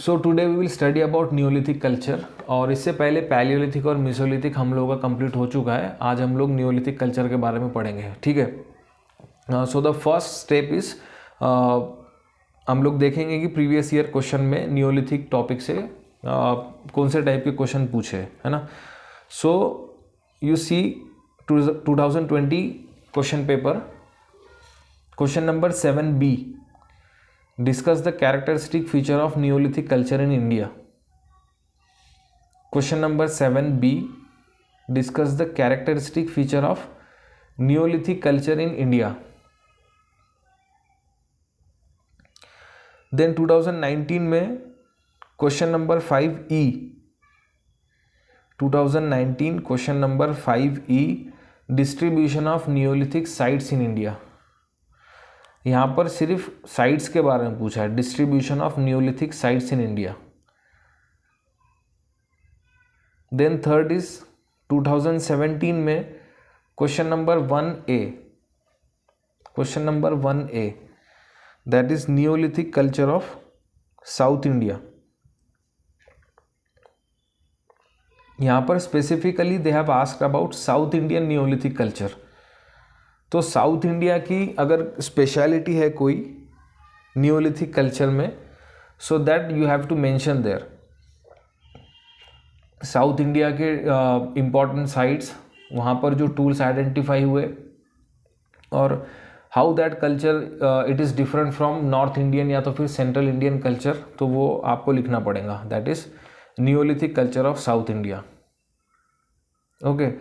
So today we will study about Neolithic culture. और इससे पहले पैलियोलिथिक और मेसोलिथिक हम लोगों का कंप्लीट हो चुका है। आज हम लोग न्यूलिथिक कल्चर के बारे में पढ़ेंगे, ठीक है। So the first step is हम लोग देखेंगे कि प्रीवियस ईयर क्वेश्चन में न्यूलिथिक टॉपिक से कौन से टाइप के क्वेश्चन पूछे, है ना। So you see 2020 question paper, question number 7B, discuss the characteristic feature of Neolithic culture in India. Question number 7B, discuss the characteristic feature of Neolithic culture in India. Then 2019 में question number 5E, 2019 question number 5E, distribution of Neolithic sites in India. यहाँ पर सिर्फ sites के बारे में पूछा है, distribution of Neolithic sites in India. Then third is 2017 में question number 1A, question number 1A, that is Neolithic culture of south India. यहाँ पर specifically they have asked about south Indian Neolithic culture. तो south India की अगर speciality है कोई Neolithic culture में, so that you have to mention there. South India के important sites, वहाँ पर जो टूल्स आइडेंटिफाई हुए, और how that culture it is different from north Indian या तो फिर सेंट्रल इंडियन कल्चर, तो वो आपको लिखना पड़ेगा। That is Neolithic culture of south India. Okay,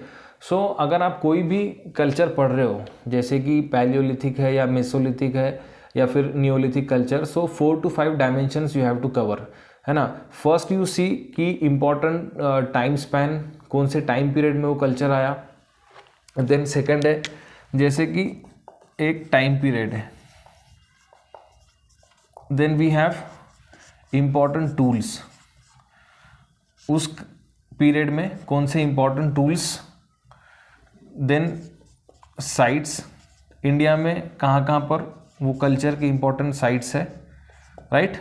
so अगर आप कोई भी कल्चर पढ़ रहे हो, जैसे कि पैलियोलिथिक है या मेसोलिथिक है या फिर Neolithic culture, so 4 to 5 dimensions you have to cover, है ना। फर्स्ट यू सी कि इम्पॉर्टेंट टाइम स्पैन, कौन से टाइम पीरियड में वो कल्चर आया। देन सेकंड है जैसे कि एक टाइम पीरियड है, then we have important tools, उस पीरियड में कौन से important tools. Then sites, India में कहाँ कहाँ पर वो कल्चर के इम्पॉर्टेंट साइट्स है, right.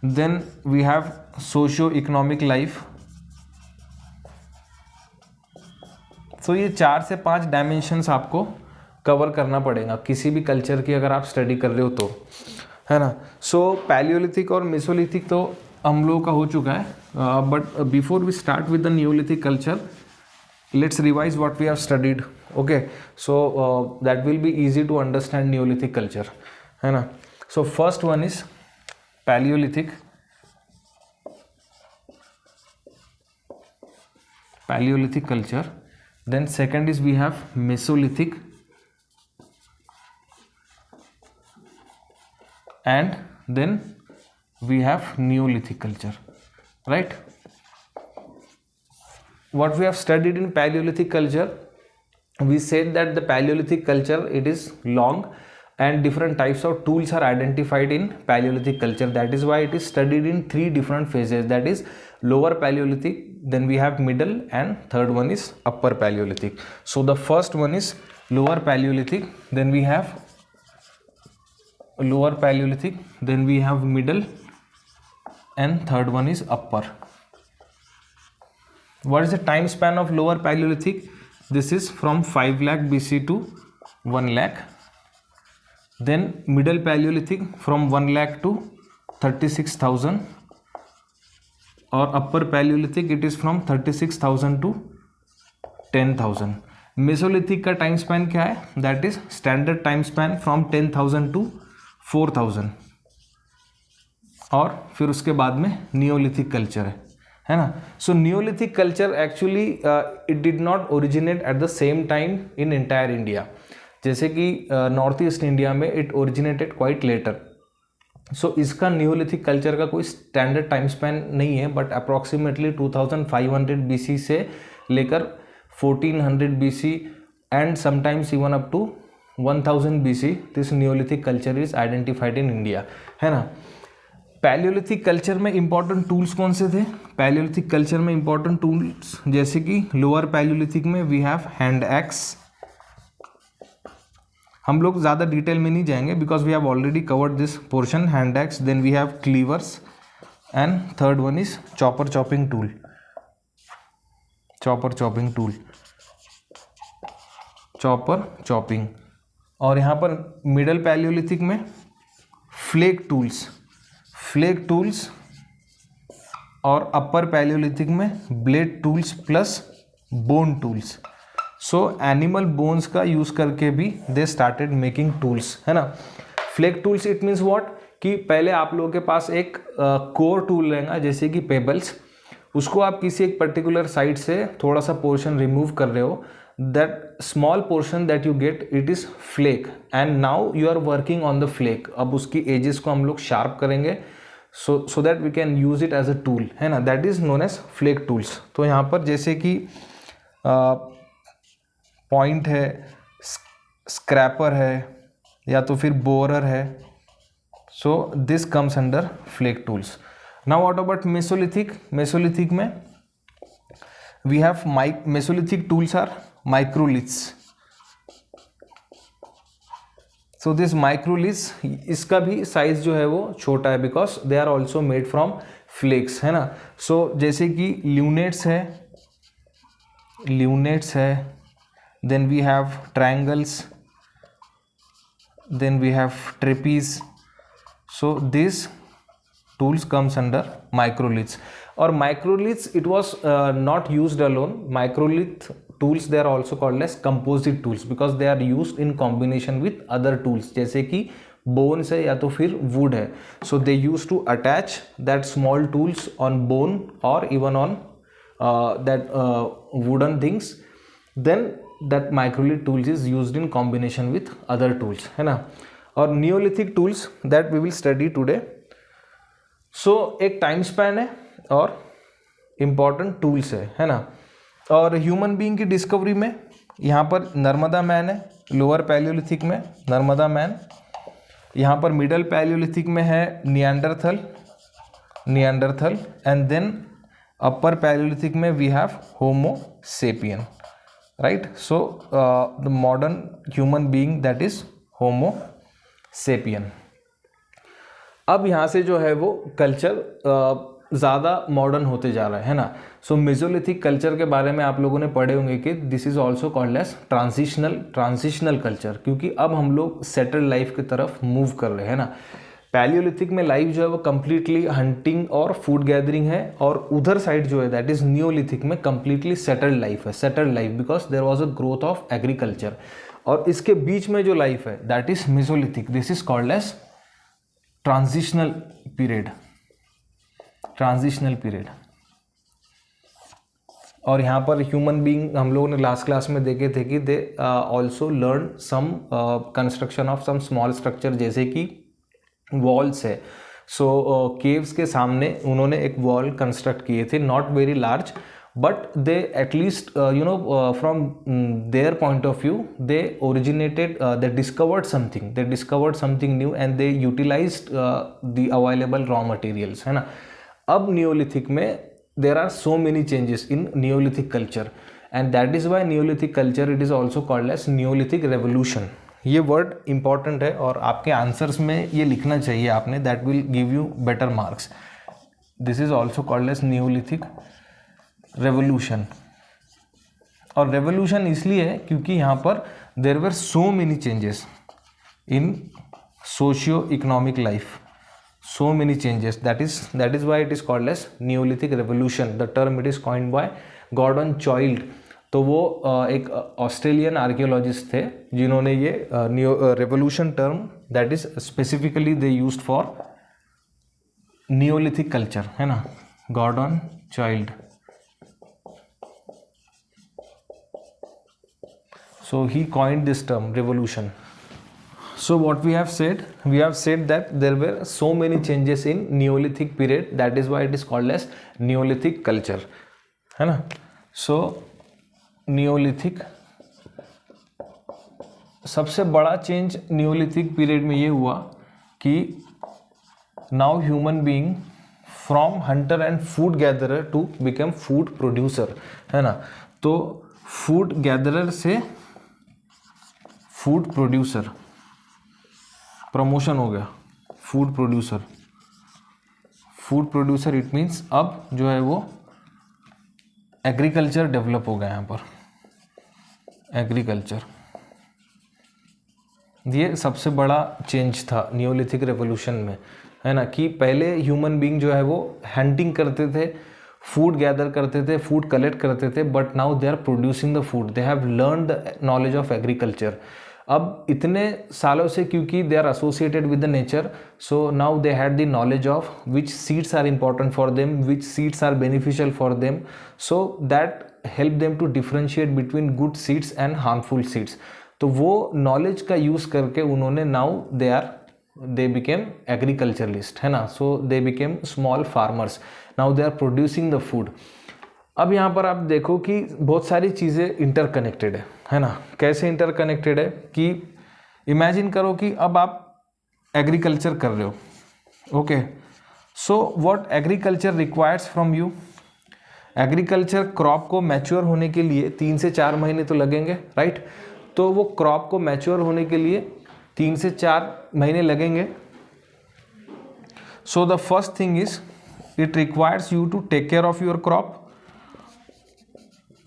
Then we have socio economic life. So ये 4 से 5 डायमेंशंस आपको कवर करना पड़ेगा किसी भी कल्चर की अगर आप स्टडी कर रहे हो तो, है ना। सो पैलियोलिथिक और मेसोलिथिक तो हम लोगों का हो चुका है, but before we start with the Neolithic culture, let's revise what we have studied. Okay, so that will be easy to understand Neolithic culture, है ना. So first one is Paleolithic. Paleolithic culture. Then second is we have Mesolithic, and then we have Neolithic culture, right? What we have studied in Paleolithic culture, we said that the Paleolithic culture, it is long and different types of tools are identified in Paleolithic culture. That is why it is studied in 3 different phases, that is lower Paleolithic, then we have middle, and third one is upper Paleolithic. So the first one is lower Paleolithic, then we have lower Paleolithic, then we have middle, and third one is upper. What is the time span of lower Paleolithic? This is from 5 lakh BC to 1 lakh. Then middle Paleolithic from 1 lakh to 36,000. Or upper Paleolithic it is from 36,000 to 10,000. Mesolithic का time span क्या है? That is standard time span from 10,000 to 4,000. और फिर उसके बाद में Neolithic culture है ना. So Neolithic culture actually it did not originate at the same time in entire India. जैसे कि नॉर्थ ईस्ट इंडिया में it originated quite later. So इसका न्यूलिथिक कल्चर का कोई स्टैंडर्ड टाइम स्पैन नहीं है, बट अप्रॉक्सीमेटली 2500 BC से लेकर 1400 BC and sometimes even up to 1000 BC this Neolithic culture is identified in India, है ना. पैलियोलिथिक कल्चर में इंपॉर्टेंट टूल्स कौन से थे? पैलियोलिथिक कल्चर में इंपॉर्टेंट टूल्स जैसे कि लोअर पैलियोलिथिक में वी हैव हैंड एक्स. हम लोग ज़्यादा डिटेल में नहीं जाएंगे because we have already covered this portion, hand axe. Then we have cleavers, and third one is chopper chopping tool, chopper chopping tool, chopper chopping. और यहाँ पर मिडल पैलियोलिथिक में फ्लेक टूल्स, फ्लेक टूल्स, और upper Palaeolithic में blade tools plus bone tools. So animal bones का use करके भी they started making tools, है ना। Flake tools it means what, कि पहले आप लोगों के पास एक कोर टूल रहेगा जैसे कि पेबल्स, उसको आप किसी एक पर्टिकुलर साइड से थोड़ा सा पोर्शन रिमूव कर रहे हो, that small portion that you get it is flake, and now you are working on the flake. अब उसकी एजेस को हम लोग शार्प करेंगे so that we can use it as a tool, है ना, that is known as flake tools. तो यहाँ पर जैसे कि पॉइंट है, स्क्रैपर है, या तो फिर बोरर है, so this comes under flake tools. Now what about Mesolithic? Mesolithic में we have Mesolithic tools are microliths. So this microliths, इसका भी साइज जो है वो छोटा है because they are also made from flakes, है ना। सो जैसे कि ल्यूनेट्स है, ल्यूनेट्स है, then we have triangles, then we have trapeze. So this tools comes under microliths. Or microliths, it was not used alone. Microlith tools, they are also called as composite tools because they are used in combination with other tools जैसे कि bones है या तो फिर wood है. So they used to attach that small tools on bone or even on that wooden things. Then that microlith tools is used in combination with other tools, है ना. और neolithic tools that we will study today. So एक time span है और important tools है ना. और human being की डिस्कवरी में यहाँ पर नर्मदा मैन है, लोअर पैलियोलिथिक में नर्मदा मैन, यहाँ पर मिडल पैलियोलिथिक में है Neanderthal, Neanderthal, and then upper Palaeolithic में we have Homo sapien, right. So the modern human being that is Homo sapien. अब यहाँ से जो है वो कल्चर ज़्यादा मॉडर्न होते जा रहा है ना. सो मेसोलिथिक कल्चर के बारे में आप लोगों ने पढ़े होंगे कि this is also called as transitional culture, क्योंकि अब हम लोग सेटल्ड लाइफ की तरफ मूव कर रहे हैं ना. पैलियोलिथिक में लाइफ जो है वो कम्प्लीटली हंटिंग और फूड गैदरिंग है, और उधर साइड जो है दैट इज नियोलिथिक में कम्प्लीटली सेटल्ड लाइफ है. Settled life because there was a growth of agriculture. और इसके बीच में जो लाइफ है that is Mesolithic. This is called as transitional period, transitional period. और यहाँ पर ह्यूमन बीइंग हम लोगों ने लास्ट क्लास में देखे थे कि they also learn some construction of some small structure जैसे कि वॉल्स है. सो केव्स के सामने उन्होंने एक वॉल कंस्ट्रक्ट किए थे, not very large, but they at least you know from their point of view they originated, they discovered something new and they utilized the available raw materials, है ना. अब नियोलिथिक में there are so many changes in Neolithic culture, and that is why Neolithic culture it is also called as Neolithic revolution. ये word important है और आपके answers में ये लिखना चाहिए आपने, that will give you better marks. This is also called as Neolithic revolution. और रेवोल्यूशन इसलिए है क्योंकि यहाँ पर there were so many changes in socio economic life, so many changes, that is why it is called as Neolithic revolution. the term it is coined by Gordon Childe. तो वो एक Australian archaeologist थे जिन्होंने ये revolution term that is specifically they used for Neolithic culture, है ना. Gordon Childe. So he coined this term revolution. So what we have said that there were so many changes in Neolithic period, that is why it is called as Neolithic culture, है ना. So Neolithic, सबसे बड़ा change Neolithic period में ये हुआ कि now human being from hunter and food gatherer to become food producer, है ना. तो food gatherer से food producer प्रमोशन हो गया, food food producer, it means अब जो है वो एग्रीकल्चर डेवलप हो गया यहाँ पर, एग्रीकल्चर। ये सबसे बड़ा चेंज था नियोलिथिक रेवोल्यूशन में, है ना, कि पहले ह्यूमन बीइंग जो है वो हंटिंग करते थे, फूड गैदर करते थे, फूड कलेक्ट करते थे, but now they are producing the food, they have learn the knowledge of agriculture. अब इतने सालों से क्योंकि they are associated with the nature, so now they had the knowledge of which seeds are important for them, which seeds are beneficial for them, so that help them to differentiate between good seeds and harmful seeds. तो वो knowledge का use करके उन्होंने now they became agriculturalist, है ना, so they became small farmers, now they are producing the food. अब यहाँ पर आप देखो कि बहुत सारी चीज़ें इंटरकनेक्टेड है ना। कैसे इंटरकनेक्टेड है कि इमेजिन करो कि अब आप एग्रीकल्चर कर रहे हो, okay, so what agriculture requires from you, agriculture crop को मैच्योर होने के लिए 3 से 4 महीने तो लगेंगे, राइट। तो वो क्रॉप को मैच्योर होने के लिए 3 से 4 महीने लगेंगे। So the first thing is it requires you to take care of your crop.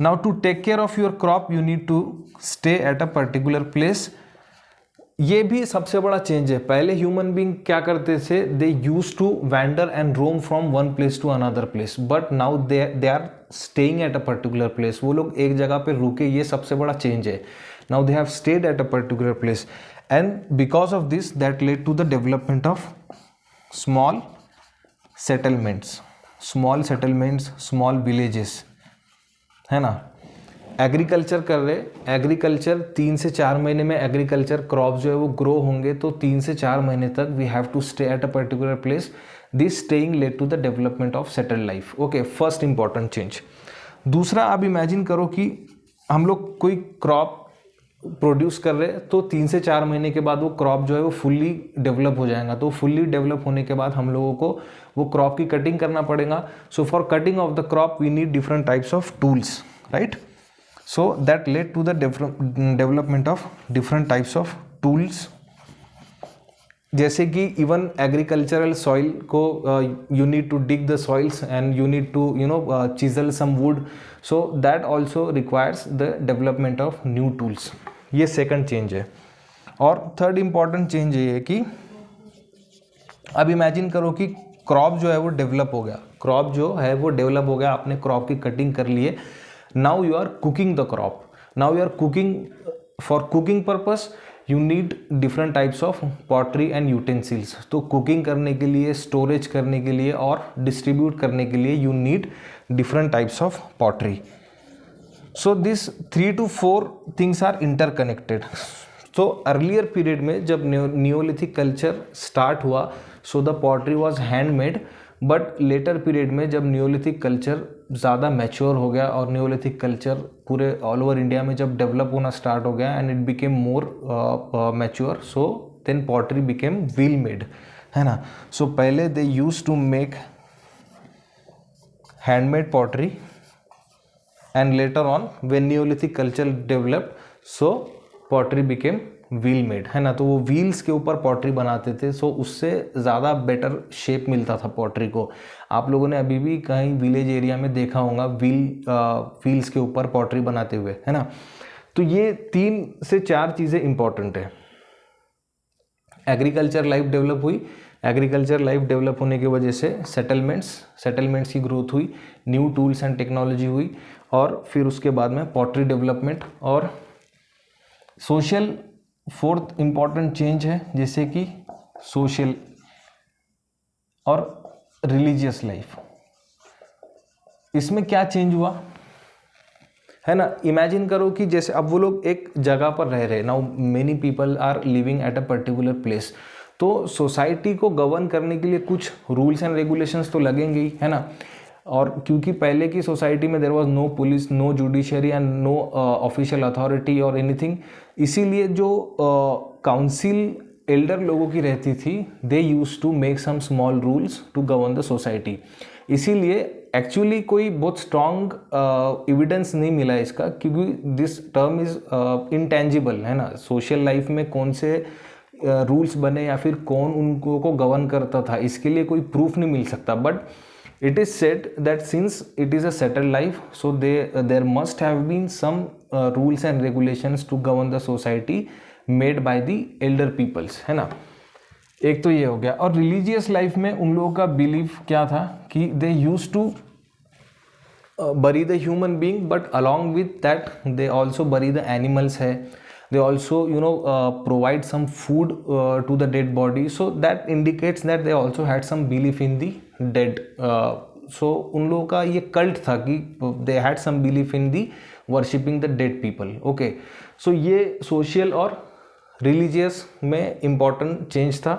Now to take care of your crop you need to stay at a particular place. ये भी सबसे बड़ा चेंज है। पहले ह्यूमन बीइंग क्या करते थे, they use to wander and roam from one place to another place, but now they are staying at a particular place. वो लोग एक जगह पे रुके, ये सबसे बड़ा चेंज है। Now they have stayed at a particular place, and because of this that led to the development of small settlements, small villages, है ना। एग्रीकल्चर कर रहे, एग्रीकल्चर 3 से 4 महीने में एग्रीकल्चर क्रॉप जो है वो ग्रो होंगे, तो 3 से 4 महीने तक we have to stay at a particular place. This staying led to the development of settled life. Okay, first important change. दूसरा, आप इमेजिन करो कि हम लोग कोई क्रॉप प्रोड्यूस कर रहे हैं, तो 3 से 4 महीने के बाद वो क्रॉप जो है वो फुल्ली डेवलप हो जाएगा। तो फुल्ली डेवलप होने के बाद हम लोगों को वो क्रॉप की कटिंग करना पड़ेगा। So for cutting of the crop we need different types of tools, right. So that led to the development of different types of tools, जैसे कि इवन एग्रीकल्चरल सॉइल को you need to dig the soils and you need to chisel some wood, so that also requires the development of new tools. ये second change है। और third important change ये है कि अब इमेजिन करो कि क्रॉप जो है वो डेवलप हो गया, क्रॉप जो है वो डेवलप हो गया, आपने क्रॉप की कटिंग कर लिए। Now you are cooking the crop, now you are cooking for cooking purpose you need different types of pottery and utensils. तो कुकिंग करने के लिए, स्टोरेज करने के लिए और डिस्ट्रीब्यूट करने के लिए you need different types of pottery. So this 3 to 4 things are interconnected. तो अर्लियर पीरियड में जब नियोलिथिक कल्चर स्टार्ट हुआ, so the pottery was handmade, but later period में जब नियोलिथिक कल्चर ज़्यादा मैच्योर हो गया और नियोलिथिक कल्चर पूरे ऑल ओवर इंडिया में जब डेवलप होना स्टार्ट हो गया and it became more mature, so then pottery became wheel made, है ना। सो पहले they use to make handmade pottery and later on when Neolithic culture developed, so pottery became wheel made, है ना। तो वो व्हील्स के ऊपर पॉटरी बनाते थे, सो उससे ज़्यादा बेटर शेप मिलता था पॉटरी को। आप लोगों ने अभी भी कहीं विलेज एरिया में देखा होगा व्हील्स के ऊपर पॉटरी बनाते हुए, है ना। तो ये 3 से 4 चीज़ें इंपॉर्टेंट है। एग्रीकल्चर लाइफ डेवलप हुई, एग्रीकल्चर लाइफ डेवलप होने की वजह से सेटलमेंट्स की ग्रोथ हुई, न्यू टूल्स एंड टेक्नोलॉजी हुई, और फिर उसके बाद में पॉटरी डेवलपमेंट। और सोशल फोर्थ इंपॉर्टेंट चेंज है, जैसे कि सोशल और रिलीजियस लाइफ। इसमें क्या चेंज हुआ, है ना। इमेजिन करो कि जैसे अब वो लोग एक जगह पर रह रहे, now many people are living at a particular place, तो सोसाइटी को गवर्न करने के लिए कुछ रूल्स एंड रेगुलेशंस तो लगेंगे ही, है ना। और क्योंकि पहले की सोसाइटी में there was no police, no judiciary and no official authority और एनीथिंग, इसीलिए जो काउंसिल एल्डर लोगों की रहती थी, they use to make some small rules to govern the society. इसीलिए एक्चुअली कोई बहुत स्ट्रॉन्ग एविडेंस नहीं मिला इसका, क्योंकि दिस टर्म इज इनटेंजिबल, है ना। सोशल लाइफ में कौन से रूल्स बने या फिर कौन उनको को गवर्न करता था, इसके लिए कोई प्रूफ नहीं मिल सकता. But it is said that since it is a settled life, so there must have been some rules and regulations to govern the society made by the elder peoples, है ना. एक तो ये हो गया. और रिलीजियस लाइफ में उन लोगों का बिलीफ क्या था कि they use to bury the human being, but along with that they also bury the animals है. They also provide some food to the dead body, so that indicates that they also had some belief in the dead. So उन लोगों का ये cult था कि they had some belief in the worshipping the dead people. Okay, so ये social और religious में important change था.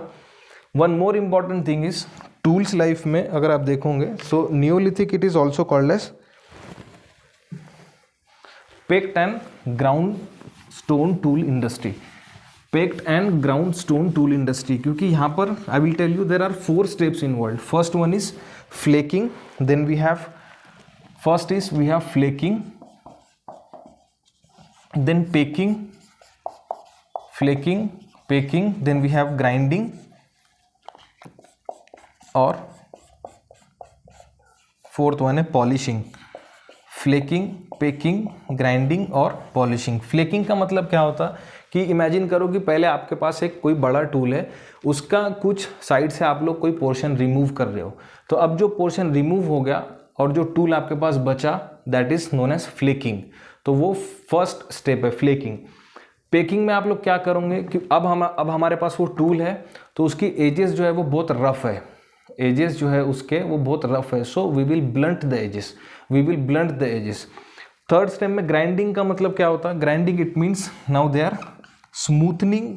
One more important thing is tools life में अगर आप देखोगे, so neolithic it is also called as pecked and ground stone tool industry. Pecked and ground stone tool industry, क्योंकि यहाँ पर I will tell you there are 4 steps involve. First one is flaking, then we have flaking, then pecking, flaking, pecking, then we have grinding और fourth one है polishing. Flaking, packing, grinding और polishing. Flaking का मतलब क्या होता कि imagine करो कि पहले आपके पास एक कोई बड़ा टूल है, उसका कुछ साइड से आप लोग कोई पोर्शन रिमूव कर रहे हो, तो अब जो पोर्शन रिमूव हो गया और जो टूल आपके पास बचा, that is known as flaking. तो वो फर्स्ट स्टेप है फ्लेकिंग. पेकिंग में आप लोग क्या करोगे कि अब हमारे पास वो टूल है, तो उसकी एजेस जो है वो बहुत रफ है, एजेस जो है उसके वो बहुत रफ है. So we will blunt the edges. Third step में ग्राइंडिंग का मतलब क्या होता है? Grinding it means now they are smoothening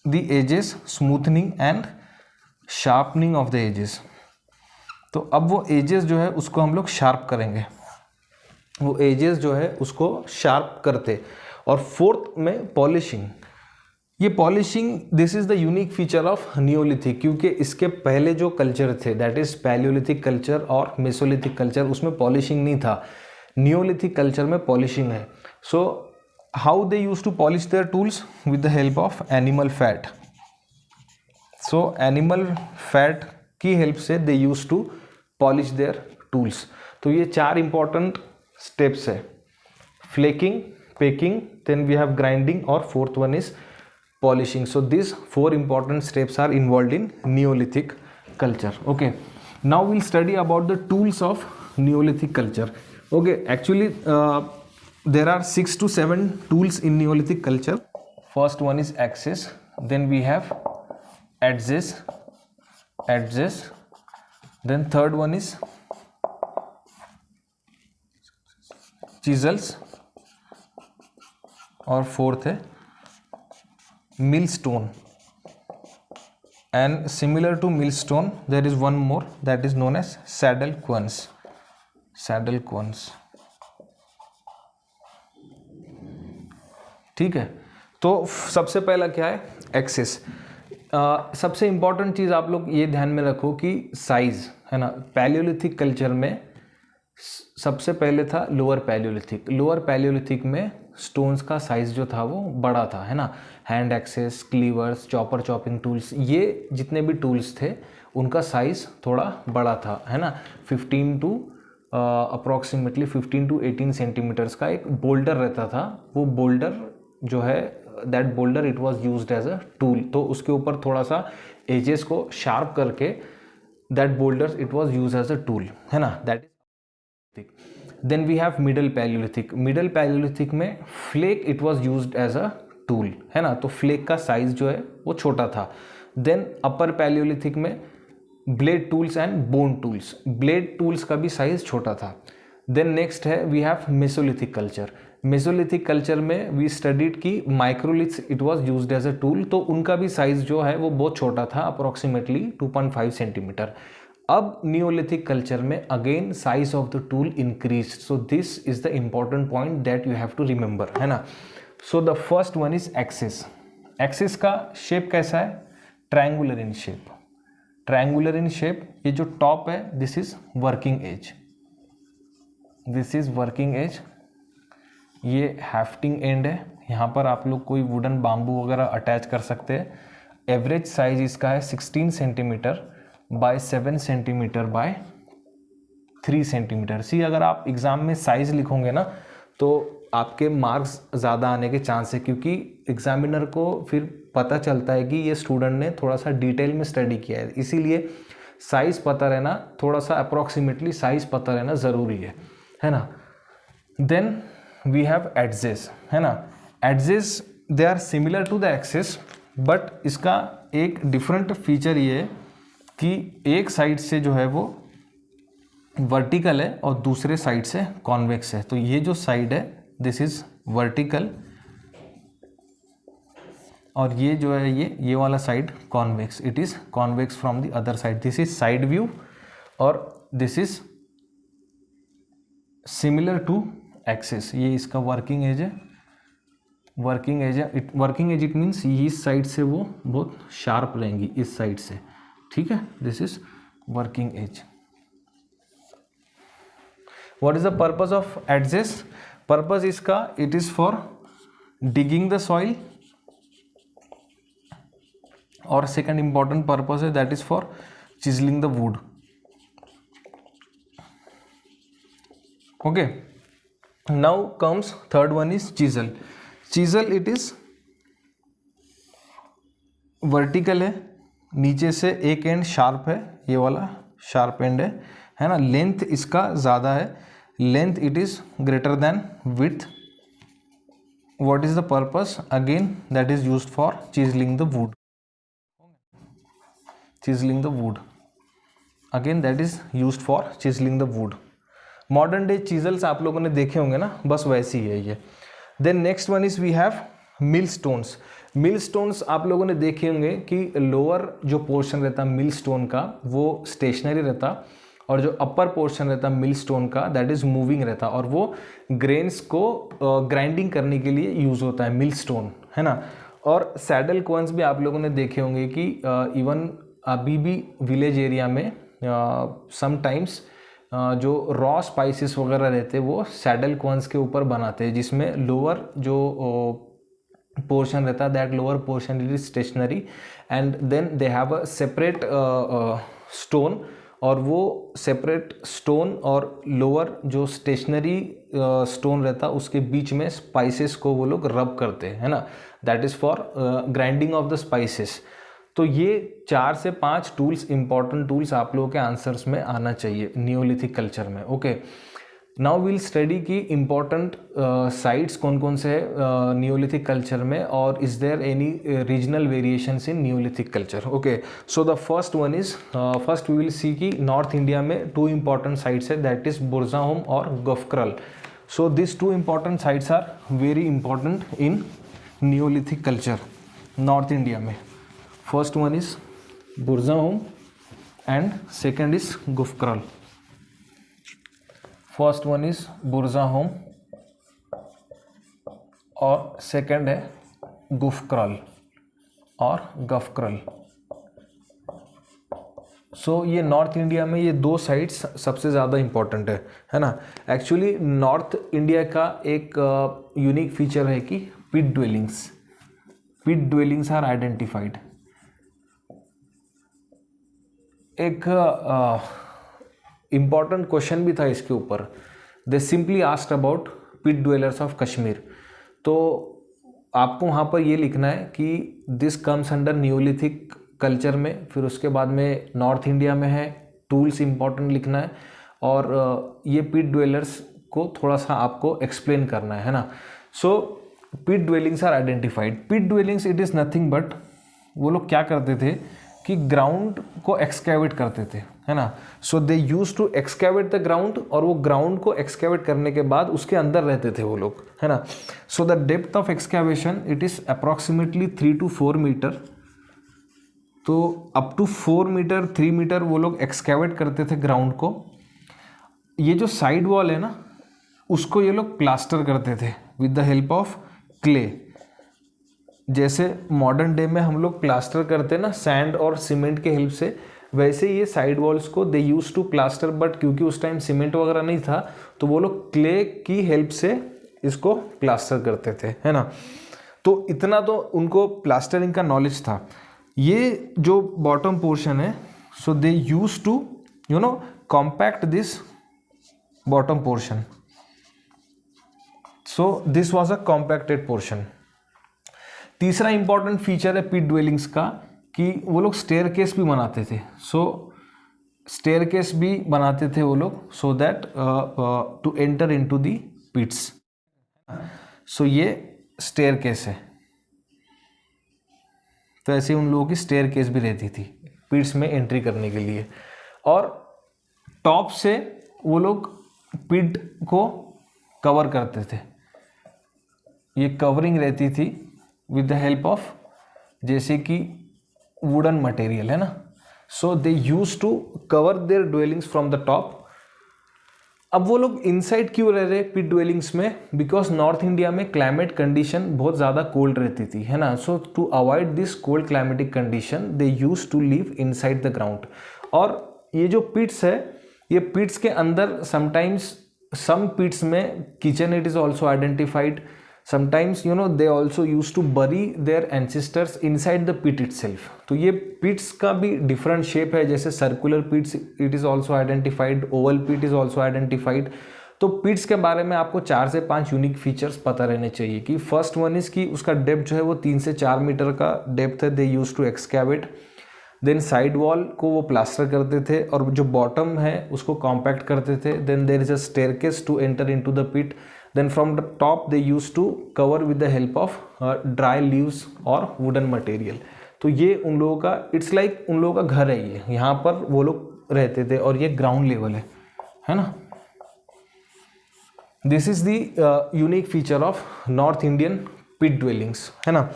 the edges, smoothening and sharpening of the edges. तो अब वो एजेस जो है उसको हम लोग शार्प करेंगे, वो एजेस जो है उसको शार्प करते. और फोर्थ में पॉलिशिंग. ये polishing this is the unique feature of neolithic, क्योंकि इसके पहले जो कल्चर थे दैट इज पैलियोलिथिक कल्चर और मेसोलिथिक कल्चर, उसमें पॉलिशिंग नहीं था. नियोलिथिक कल्चर में पॉलिशिंग है. So how they use to polish their tools? With the help of animal fat. So animal fat की हेल्प से they use to polish their tools. तो ये 4 इंपॉर्टेंट स्टेप्स है, flaking, pecking, then we have grinding और fourth one is polishing. So these 4 important steps are involved in Neolithic culture. Okay, now we'll study about the tools of Neolithic culture. Okay, actually there are 6 to 7 tools in Neolithic culture. First one is axes, then we have adzes, then third one is chisels और fourth है millstone. And similar to millstone there is one more that is known as saddle querns. ठीक है. तो सबसे पहला क्या है? Access. सबसे इंपॉर्टेंट चीज़ आप लोग ये ध्यान में रखो कि साइज है ना. पैलियोलिथिक कल्चर में सबसे पहले था लोअर पैलियोलिथिक में स्टोन्स का साइज जो था वो बड़ा था, है ना. Hand axes, cleavers, chopper, chopping tools, ये जितने भी टूल्स थे उनका साइज थोड़ा बड़ा था, है ना. 15 टू अप्रॉक्सीमेटली 15 टू 18 सेंटीमीटर्स का एक बोल्डर रहता था. वो बोल्डर जो है that boulder it was used as a tool. तो उसके ऊपर थोड़ा सा एजेस को शार्प करके that boulder it was use as a tool, है ना. That is. Then we have middle Palaeolithic में flake it was used as a tool, है ना. तो फ्लेक का साइज जो है वो छोटा था. देन अपर पैलियोलिथिक में blade tools and bone tools, blade tools का भी साइज छोटा था. देन नेक्स्ट है वी हैव मेसोलिथिक कल्चर में वी स्टडीड की microliths it was used as a tool. तो उनका भी साइज जो है वो बहुत छोटा था, अप्रॉक्सीमेटली 2.5 सेंटीमीटर. अब नियोलिथिक कल्चर में again size of the tool increase. So this is the important point that you have to remember, है ना. So the first one is axes. Axes का शेप कैसा है? Triangular in shape. ये जो top है this is working as, ये हैफ्टिंग and है, यहाँ पर आप लोग कोई वुडन बाम्बू वगैरह अटैच कर सकते हैं। एवरेज साइज इसका है 16 centimetre by 7 centimetre by 3 centimetre. See अगर आप एग्ज़ाम में साइज़ लिखोगे ना तो आपके मार्क्स ज़्यादा आने के चांस है, क्योंकि एग्जामिनर को फिर पता चलता है कि ये स्टूडेंट ने थोड़ा सा डिटेल में स्टडी किया है, इसीलिए साइज़ पता रहना, थोड़ा सा अप्रॉक्सीमेटली साइज़ पता रहना ज़रूरी है ना। देन वी हैव एड्जेस, है ना। Adzes they are similar to the axes, but इसका एक डिफरेंट फीचर ये है कि एक साइड से जो है वो वर्टिकल है और दूसरे साइड से कॉन्वेक्स है। तो ये जो साइड है दिस इज वर्टिकल और ये जो है ये वाला side convex, it is convex from the other side. This is side view और this is similar to axis. ये इसका वर्किंग एज है, वर्किंग एज इट मीन्स इस साइड से वो बहुत शार्प रहेंगी इस साइड से, ठीक है। This is working edge. What is the purpose of adzes? Purpose इसका it is for digging the soil, और सेकंड इंपॉर्टेंट पर्पज है that is for chiselling the wood. Okay, now comes third one is chisel. Chisel it is vertical है, नीचे से एक and sharp है, ये वाला शार्प एंड है ना। लेंथ इसका ज़्यादा है, length it is greater than width. What is the purpose? Again that is used for chiselling the wood, chiselling the wood, again that is used for chiselling the wood. Modern day chisels आप लोगों ने देखे होंगे ना, बस वैसी है ये। Then next one is we have mill stones. Mill stones आप लोगों ने देखे होंगे कि लोअर जो पोर्शन रहता मिल स्टोन का वो स्टेशनरी रहता, और जो अपर पोर्शन रहता मिल स्टोन का दैट इज मूविंग रहता, और वो ग्रेन्स को ग्राइंडिंग करने के लिए यूज होता है मिल स्टोन, है ना। और सैडल कॉइन्स भी आप लोगों ने देखे होंगे कि इवन अभी भी विलेज एरिया में समटाइम्स जो रॉ स्पाइसेस वगैरह रहते वो सैडल कॉइन्स के ऊपर बनाते हैं, जिसमें लोअर जो पोर्शन रहता है that lower portion it is stationary and then they have a separate stone, और वो सेपरेट स्टोन और लोअर जो स्टेशनरी स्टोन रहता उसके बीच में स्पाइसेस को वो लोग रब करते हैं, है ना। That is for grinding of the spices. तो ये 4 से 5 टूल्स, इंपॉर्टेंट टूल्स आप लोगों के आंसर्स में आना चाहिए नियोलिथिक कल्चर में। ओके, नाउ विल स्टडी की इम्पॉर्टेंट साइट्स कौन कौन से है नियोलिथिक कल्चर में, और is there any regional variations in Neolithic culture. Okay, so the first one is first we will see कि नॉर्थ इंडिया में 2 इंपॉर्टेंट साइट्स है दैट इज बुरजाहोम और Gufkral. So this 2 important sites are very important in Neolithic culture north India में। First one is बुरजाहोम and second is Gufkral. First one is Burzahom और second है गफक्रल और गफक्रल। सो ये north India में ये 2 साइट्स सबसे ज़्यादा इम्पॉर्टेंट है ना। एक्चुअली नॉर्थ इंडिया का एक यूनिक फीचर है कि पिट ड्वेलिंग्स आर आइडेंटिफाइड। एक इम्पॉर्टेंट क्वेश्चन भी था इसके ऊपर, they simply asked about pit dwellers of Kashmir. तो आपको वहाँ पर ये लिखना है कि this comes under neolithic culture में, फिर उसके बाद में नॉर्थ इंडिया में है, टूल्स इंपॉर्टेंट लिखना है, और ये पिट ड्वेलर्स को थोड़ा सा आपको एक्सप्लेन करना है ना। So pit dwellings are identified. Pit dwellings it is nothing but, वो लोग क्या करते थे कि ग्राउंड को एक्सकैवेट करते थे, है ना। So they use to एक्सकैवेट the ground, और वो ग्राउंड को एक्सकैवेट करने के बाद उसके अंदर रहते थे वो लोग, है ना। So the depth of excavation it is approximately 3 to 4 metre. तो अप टू 4 मीटर 3 मीटर वो लोग एक्सकैवेट करते थे ग्राउंड को। ये जो साइड वॉल है ना उसको ये लोग प्लास्टर करते थे with the help of clay. जैसे मॉडर्न डे में हम लोग प्लास्टर करते हैं ना सैंड और सीमेंट के हेल्प से, वैसे ये साइड वॉल्स को दे यूज टू प्लास्टर, बट क्योंकि उस टाइम सीमेंट वगैरह नहीं था तो वो लोग क्ले की हेल्प से इसको प्लास्टर करते थे, है ना। तो इतना तो उनको प्लास्टरिंग का नॉलेज था। ये जो बॉटम पोर्शन है, so they use to compact this bottom portion, so this was a compacted portion. तीसरा इंपॉर्टेंट फीचर है पिट ड्वेलिंग्स का कि वो लोग स्टेयरकेस भी बनाते थे। सो स्टेयरकेस भी बनाते थे वो लोग, so that to enter into the pits. So ये स्टेयरकेस है, तो ऐसे उन लोगों की स्टेयरकेस भी रहती थी पिट्स में एंट्री करने के लिए। और टॉप से वो लोग पिट को कवर करते थे, ये कवरिंग रहती थी विद द हेल्प ऑफ जैसे कि वुडन मटेरियल, है ना। So they use to cover their dwellings from the top. अब वो लोग इनसाइड क्यों रह रहे पिट ड्वेलिंग्स में? बिकॉज नॉर्थ इंडिया में क्लाइमेट कंडीशन बहुत ज़्यादा कोल्ड रहती थी, है ना। So to avoid this cold climatic condition they use to live inside the ground. और ये जो पिट्स है, ये पिट्स के अंदर समटाइम्स सम पिट्स में kitchen it is also identified. Sometimes they also used to bury their ancestors inside the pit itself। तो ये पिट्स का भी डिफरेंट शेप है, जैसे circular pits it is also identified, oval pit is also identified. तो pits के बारे में आपको 4 से 5 यूनिक फीचर्स पता रहने चाहिए। कि फर्स्ट वन इज़ कि उसका डेप्थ जो है वो 3 से 4 मीटर का डेप्थ है, they use to excavate. Then side wall को वो प्लास्टर करते थे और जो बॉटम है उसको कॉम्पैक्ट करते थे। Then there is a staircase to enter into the pit. Then from the top they used to cover with the help of dry leaves और wooden material। तो ये उन लोगों का इट्स लाइक उन लोगों का घर है, ये यहाँ पर वो लोग रहते थे और ये ग्राउंड लेवल है ना। This is the unique feature of north Indian pit dwellings, है ना।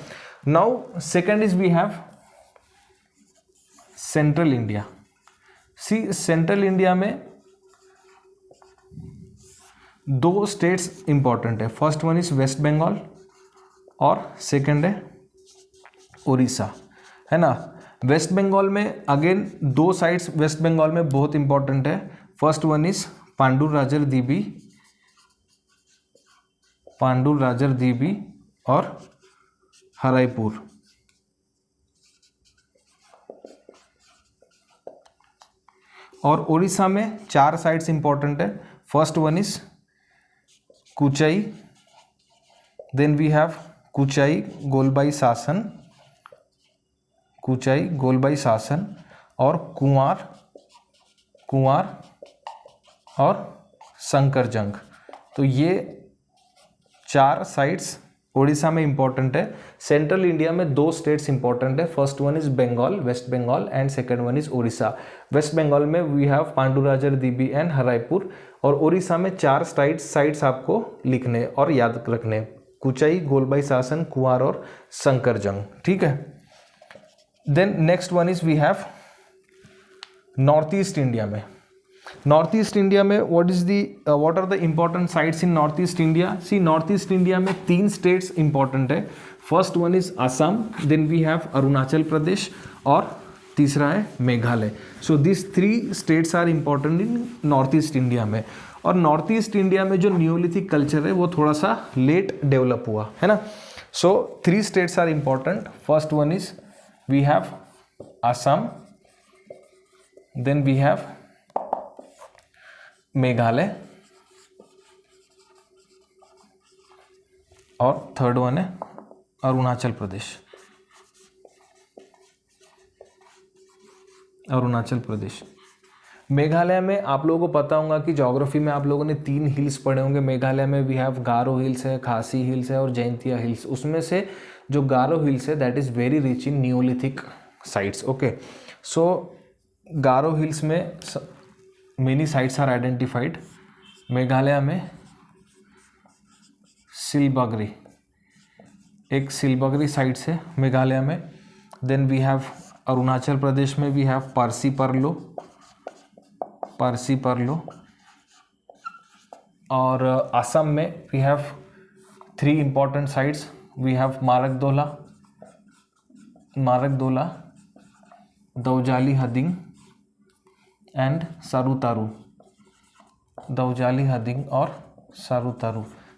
Now second is we have central India. See central India में 2 स्टेट्स इंपॉर्टेंट है। First one is west Bengal और सेकंड है उड़ीसा, है ना। वेस्ट बंगाल में अगेन 2 साइट्स वेस्ट बंगाल में बहुत इंपॉर्टेंट है। First one is Pandurajar Dhibi और हराईपुर। और उड़ीसा में 4 साइट्स इंपॉर्टेंट है। First one is Kuchai, then we have Kuchai Golbai Sasan और कुंवार और शंकरजंग। तो ये 4 साइट्स उड़ीसा में इंपॉर्टेंट है। सेंट्रल इंडिया में 2 स्टेट्स इंपॉर्टेंट है। First one is Bengal, west Bengal, and second one is Orissa. West Bengal में we have Pandurajar Dhibi and Haraipur, और उड़ीसा में 4 साइट्स आपको लिखने और याद रखने, कुचाई, गोलबाई शासन, कुंवार और शंकरजंग, ठीक है। Then next one is we have north east India में। नॉर्थ ईस्ट इंडिया में what are the important sites in north east India? See north east India में 3 स्टेट्स इंपॉर्टेंट है। First one is Assam, then we have Arunachal Pradesh और तीसरा है Meghalaya. So this 3 states are important in north east India में। और north east India में जो Neolithic culture है वो थोड़ा सा लेट डेवलप हुआ, है ना। So 3 states are important. First one is we have Assam, then we have Meghalaya और थर्ड वन है अरुणाचल प्रदेश। मेघालय में आप लोगों को पता होगा कि ज्योग्राफी में आप लोगों ने 3 हिल्स पढ़े होंगे। मेघालय में वी हैव गारो हिल्स है, खासी हिल्स है और जैंतिया हिल्स। उसमें से जो गारो हिल्स है that is very rich in neolithic sites. Okay, so Garo hills में many sites are identified. Meghalaya में सिलबगरी, एक सिलबगरी साइट्स है मेघालय में। Then we have Arunachal Pradesh में वी हैव पारसी परलो और असम में we have 3 important sites. We have Marakdola, Daojali Hading and Sarutaru,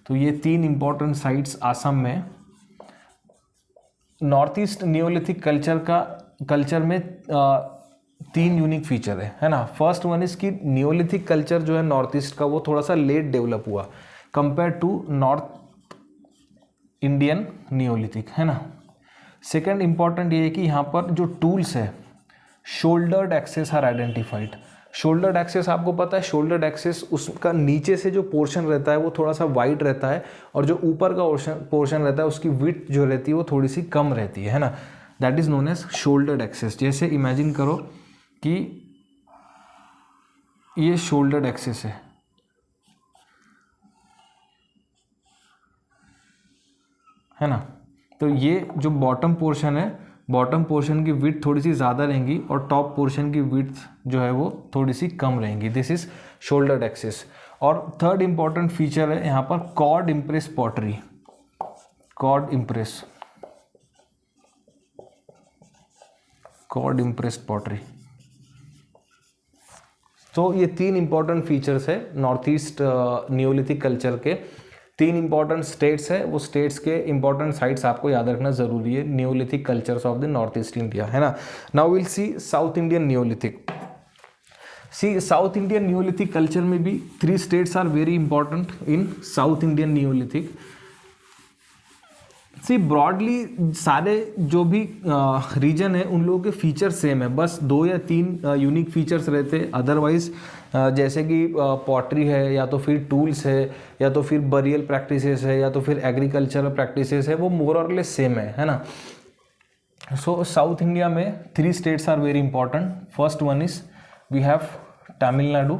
तो ये 3 इंपॉर्टेंट साइट्स आसाम में। नॉर्थ ईस्ट नियोलिथिक कल्चर में 3 यूनिक फीचर है ना। फर्स्ट वन इज कि नियोलिथिक कल्चर जो है नॉर्थ ईस्ट का वो थोड़ा सा लेट डेवलप हुआ compare to north Indian neolithic, है ना। सेकंड इंपॉर्टेंट ये है कि यहाँ पर जो टूल्स है shouldered axes are identified. Shouldered axes आपको पता है, शोल्डर्ड एक्सेस उसका नीचे से जो पोर्शन रहता है वो थोड़ा सा वाइड रहता है और जो ऊपर का पोर्शन रहता है उसकी विड्थ जो रहती है वो थोड़ी सी कम रहती है ना। That is known as shouldered axes. जैसे इमेजिन करो कि ये शोल्डर्ड एक्सेस है ना। तो ये जो बॉटम पोर्शन है, बॉटम पोर्शन की विड्थ थोड़ी सी ज़्यादा रहेंगी और टॉप पोर्शन की विड्थ जो है वो थोड़ी सी कम रहेंगी। This is shouldered axes. और थर्ड इंपॉर्टेंट फीचर है यहाँ पर cord impress pottery. Cord impress pottery. तो ये 3 इंपॉर्टेंट फीचर्स है नॉर्थ ईस्ट नियोलिथिक कल्चर के। 3 इंपॉर्टेंट स्टेट्स है, वो स्टेट्स के इंपॉर्टेंट साइट्स आपको याद रखना जरूरी है neolithic cultures of the north east India, है ना। Now will see south Indian neolithic. See south Indian neolithic culture में भी 3 states are very important in south Indian neolithic. See broadly सारे जो भी रीजन है उन लोगों के फीचर सेम है, बस 2 या 3 यूनिक फीचर्स रहते हैं। अदरवाइज जैसे कि पॉटरी है या तो फिर टूल्स है या तो फिर बरियल प्रैक्टिसेस है या तो फिर एग्रीकल्चरल प्रैक्टिसेस है, वो मोर और लेस सेम है ना। सो साउथ इंडिया में 3 states are very important. First one is we have Tamil Nadu,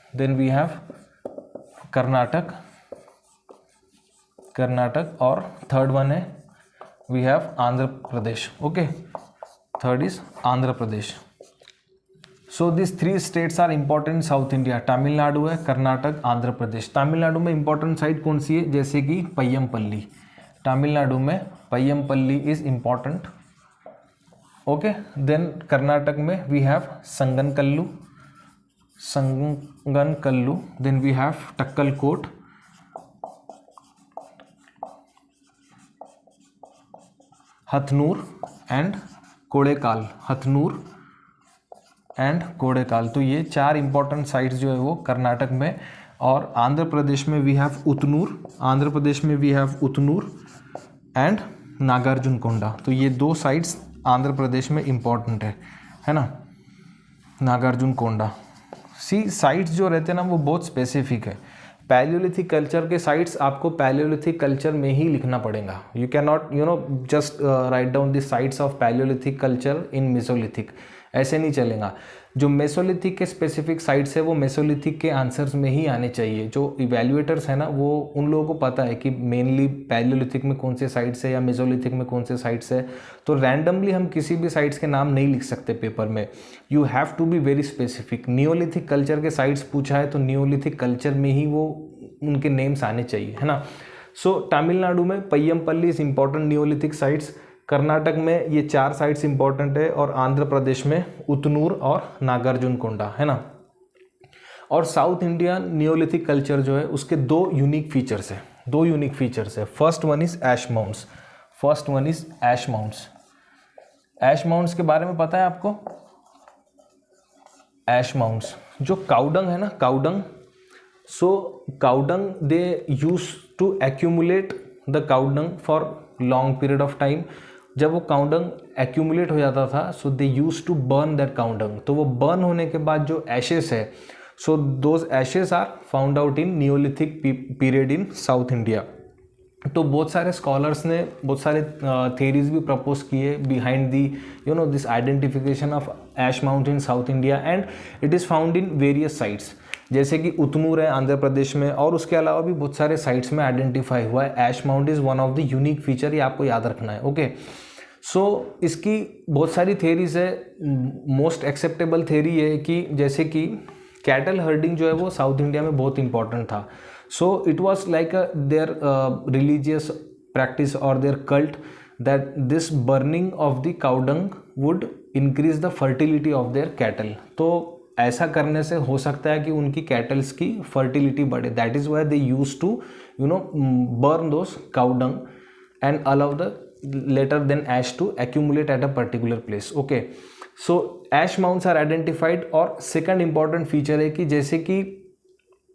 then we have Karnataka और थर्ड वन है we have Andhra Pradesh. Okay, third is Andhra Pradesh. So this 3 states are important south India. Tamil Nadu है, कर्नाटक, आंध्र प्रदेश। तमिलनाडु में इंपॉर्टेंट साइट कौन सी है, जैसे कि पय्यमपल्ली। तमिलनाडु में Payyampalli is important. Okay, then Karnataka में we have Sanganakallu, then we have Takkalakota, Hathnur and Kodekal. तो ये 4 इंपॉर्टेंट साइट्स जो है वो कर्नाटक में। और आंध्र प्रदेश में we have Utnur and Nagarjunakonda. तो ये 2 साइट्स आंध्र प्रदेश में इंपॉर्टेंट है ना, नागार्जुनकोंडा। सी साइट्स जो रहते हैं ना वो बहुत स्पेसिफिक है। पैलियोलिथिक कल्चर के साइट्स आपको पैलियोलिथिक कल्चर में ही लिखना पड़ेगा। You can not just write down the sites of Palaeolithic culture in Mesolithic, ऐसे नहीं चलेगा। जो मेसोलिथिक के स्पेसिफिक साइट्स है वो मेसोलिथिक के आंसर्स में ही आने चाहिए। जो इवैल्यूएटर्स है ना वो उन लोगों को पता है कि मेनली पैलियोलिथिक में कौन से साइट्स है या मेसोलिथिक में कौन से साइट्स है। तो रैंडमली हम किसी भी साइट्स के नाम नहीं लिख सकते पेपर में। You have to be very specific. Neolithic culture के साइट्स पूछा है तो नियोलिथिक कल्चर में ही वो उनके नेम्स आने चाहिए, है ना। सो तमिलनाडु में Payyampalli is important neolithic sites, Karnataka में ये 4 साइट्स इंपॉर्टेंट है और आंध्र प्रदेश में उतनूर और नागार्जुनकोंडा, है ना। और साउथ इंडिया नियोलिथिक कल्चर जो है उसके 2 यूनिक फीचर्स है। First one is ash mounds के बारे में पता है आपको? ऐश माउंट्स जो काउडंग है ना, cow dung they use to accumulate the cow dung for long period of time. जब वो काउडंग एक्यूमुलेट हो जाता था so they use to burn that cow dung. तो वो बर्न होने के बाद जो एशेस है so those ashes are found out in neolithic period in south India. तो बहुत सारे स्कॉलर्स ने बहुत सारे थियरीज भी प्रपोज किए behind the this identification of ash mound in south India and it is found in various sites, जैसे कि उतनूर है आंध्र प्रदेश में और उसके अलावा भी बहुत सारे साइट्स में आइडेंटिफाई हुआ है। Ash mound is one of the unique feature, ये आपको याद रखना है। ओके, सो इसकी बहुत सारी थेरीज है। मोस्ट एक्सेप्टेबल थेरी है कि जैसे कि कैटल हर्डिंग जो है वो साउथ इंडिया में बहुत इंपॉर्टेंट था। So it was like their religious practice और their cult that this burning of the cow dung wood increase the fertility of their cattle. तो ऐसा करने से हो सकता है कि उनकी कैटल्स की फर्टिलिटी बढ़े. That is why they use to burn those cow dung and allow the later then ash to accumulate at a particular place. Okay, so ash mounds are identified. और second important feature है कि जैसे कि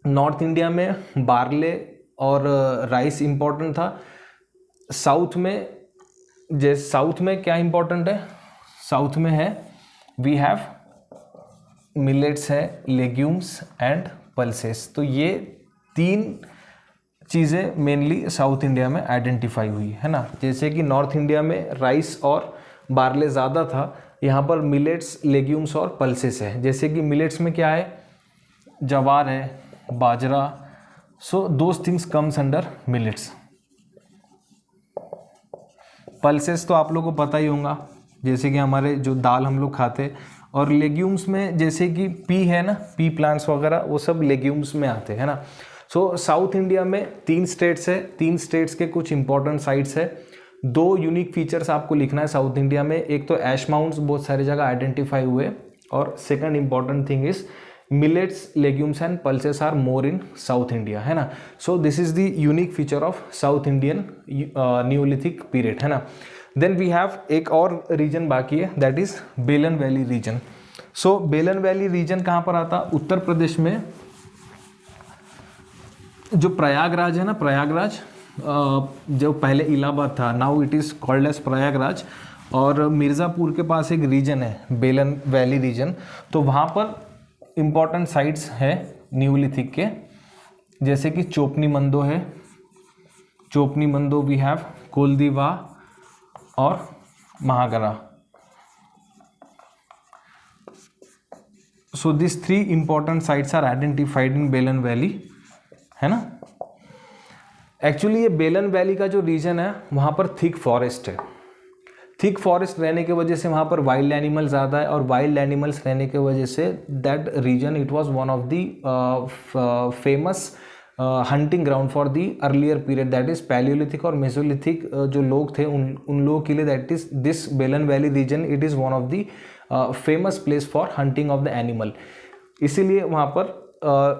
north India में barley और rice important था, south में क्या इम्पॉर्टेंट है, साउथ में है वी हैव मिलेट्स है, लेग्यूम्स एंड पल्सेस. तो ये 3 चीज़ें मेनली साउथ इंडिया में आइडेंटिफाई हुई है ना. जैसे कि नॉर्थ इंडिया में राइस और बार्ले ज़्यादा था, यहाँ पर मिलेट्स, लेग्यूम्स और पल्सेस है. जैसे कि मिलेट्स में क्या है, जवार है, bajra. So those things comes under millets. Pulses तो आप लोगों को पता ही होगा, जैसे कि हमारे जो दाल हम लोग खाते. और लेग्यूम्स में जैसे कि पी है ना, पी प्लांट्स वगैरह, वो सब लेग्यूम्स में आते हैं ना. सो साउथ इंडिया में 3 स्टेट्स है, 3 स्टेट्स के कुछ इंपॉर्टेंट साइट्स है. 2 यूनिक फीचर्स आपको लिखना है साउथ इंडिया में. एक तो ऐश माउंट्स बहुत सारी जगह आइडेंटिफाई हुए, और second important thing is millets, legumes and pulses are more in south India, है ना. So this is the unique feature of south Indian neolithic period, है ना. देन वी हैव एक और रीजन बाकी है, दैट इज बेलन वैली रीजन. सो बेलन वैली रीजन कहाँ पर आता, उत्तर प्रदेश में. जो प्रयागराज है ना, प्रयागराज जो पहले इलाहाबाद था, now it is called as Prayagraj. और मिर्ज़ापुर के पास एक रीजन है बेलन वैली रीजन. तो वहाँ पर इम्पॉर्टेंट साइट्स है न्यूलिथिक के, जैसे कि चोपनी मंदो है, चोपनी मंदो वी हैव, कोलदीवा और Mahagara. So this 3 important sites are identified in Belan valley, है ना. एक्चुअली ये बेलन वैली का जो रीजन है वहाँ पर थिक फॉरेस्ट है. थिक फॉरेस्ट रहने की वजह से वहाँ पर वाइल्ड एनिमल ज़्यादा है, और वाइल्ड एनिमल्स रहने की वजह से that region it was one of the famous hunting ground for the earlier period, that is palaeolithic और मेसोलिथिक जो लोग थे उन लोगों के लिए that is this Belan valley region it is one of the famous place for hunting of the animal. इसीलिए वहाँ पर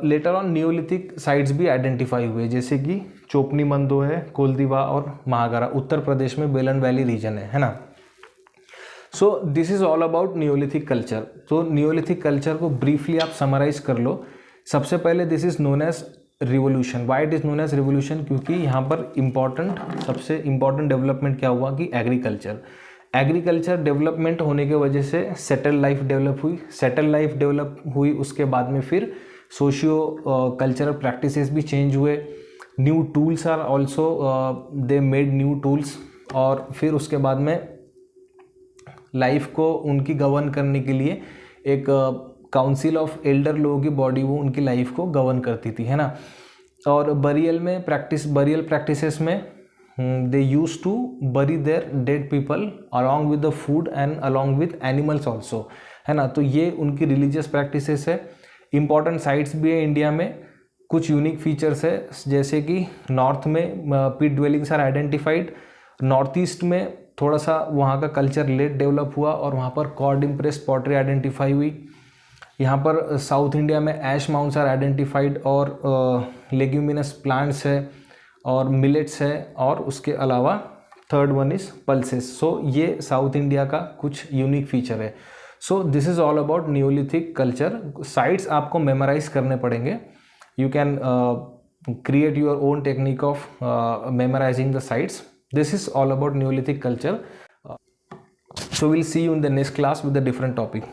लेटर ऑन न्यूलिथिक साइट्स भी आइडेंटिफाई हुए, जैसे कि चोपनी मंदो है, कोलदीवा और महागरा. उत्तर प्रदेश में बेलन वैली रीजन है ना. So this is all about Neolithic culture. तो न्यूलिथिक कल्चर को ब्रीफली आप समराइज कर लो. सबसे पहले this is known as revolution. Why it is known as revolution, क्योंकि यहाँ पर सबसे इम्पॉर्टेंट डेवलपमेंट क्या हुआ कि एग्रीकल्चर डेवलपमेंट होने की वजह से सेटल लाइफ डेवलप हुई. उसके बाद में फिर सोशियो कल्चरल प्रैक्टिसेस भी चेंज हुए. New tools are also they made new tools. और फिर उसके बाद में लाइफ को उनकी गवर्न करने के लिए एक काउंसिल ऑफ एल्डर लोगों की बॉडी वो उनकी लाइफ को गवर्न करती थी, है ना. और बरियल प्रैक्टिसेस में they use to bury their dead people along with the food and along with animals also, है ना. तो ये उनकी रिलीजियस प्रैक्टिसेस है. इंपॉर्टेंट साइट्स भी है इंडिया में. कुछ यूनिक फीचर्स है, जैसे कि नॉर्थ में pit dwellings are identified. North east में थोड़ा सा वहाँ का कल्चर लेट डेवलप हुआ और वहाँ पर कॉर्ड इम्प्रेस्ड पॉटरी आइडेंटिफाई हुई. यहाँ पर साउथ इंडिया में ऐश माउंट्स आर आइडेंटिफाइड और लेग्यूमिनस प्लांट्स है और मिलेट्स है, और उसके अलावा थर्ड वन इज पल्सेस. सो ये साउथ इंडिया का कुछ यूनिक फीचर है. So this is all about Neolithic culture. Sites आपको मेमोराइज करने पड़ेंगे. You can create your own technique of memorizing the sites. This is all about Neolithic culture. So we'll see you in the next class with a different topic.